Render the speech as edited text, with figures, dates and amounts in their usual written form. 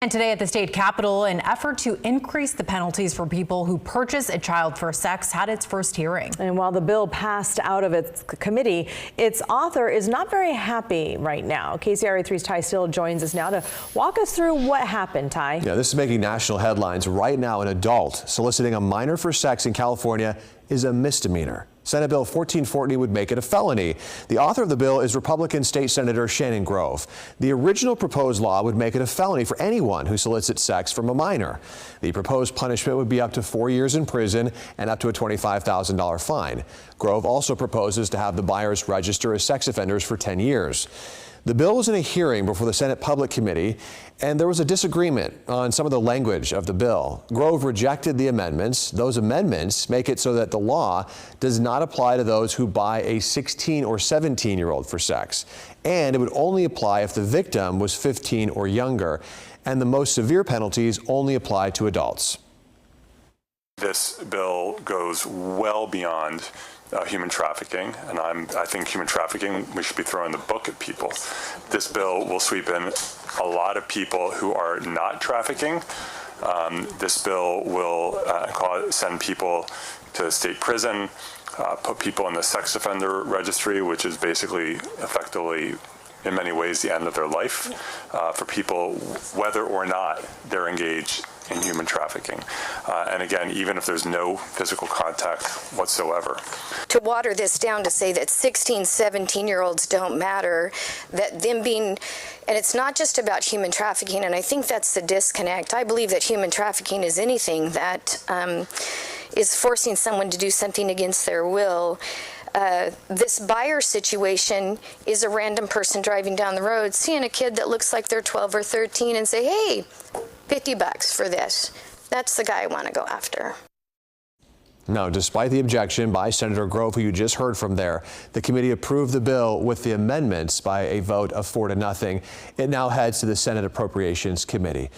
And today at the state capitol, an effort to increase the penalties for people who purchase a child for sex had its first hearing. And while the bill passed out of its committee, its author is not very happy right now. KCRA 3's Ty Still joins us now to walk us through what happened, Ty. Yeah, this is making national headlines right now. An adult soliciting a minor for sex in California is a misdemeanor. Senate Bill 1440 would make it a felony. The author of the bill is Republican State Senator Shannon Grove. The original proposed law would make it a felony for anyone who solicits sex from a minor. The proposed punishment would be up to 4 years in prison and up to a $25,000 fine. Grove also proposes to have the buyers register as sex offenders for 10 years. The bill was in a hearing before the Senate Public Committee, and there was a disagreement on some of the language of the bill. Grove rejected the amendments. Those amendments make it so that the law does not apply to those who buy a 16 or 17-year-old for sex, and it would only apply if the victim was 15 or younger, and the most severe penalties only apply to adults. This bill goes well beyond human trafficking, and I think human trafficking, we should be throwing the book at people. This bill will sweep in a lot of people who are not trafficking. This bill will send people to state prison, put people in the sex offender registry, which is basically effectively in many ways the end of their life for people, whether or not they're engaged in human trafficking. And again, even if there's no physical contact whatsoever. To water this down to say that 16, 17-year-olds don't matter, that them being, and it's not just about human trafficking, and I think that's the disconnect. I believe that human trafficking is anything that is forcing someone to do something against their will. This buyer situation is a random person driving down the road, seeing a kid that looks like they're 12 or 13 and say, hey, $50 for this. That's the guy I want to go after. Now, despite the objection by Senator Grove, who you just heard from there, the committee approved the bill with the amendments by a vote of 4-0. It now heads to the Senate Appropriations Committee.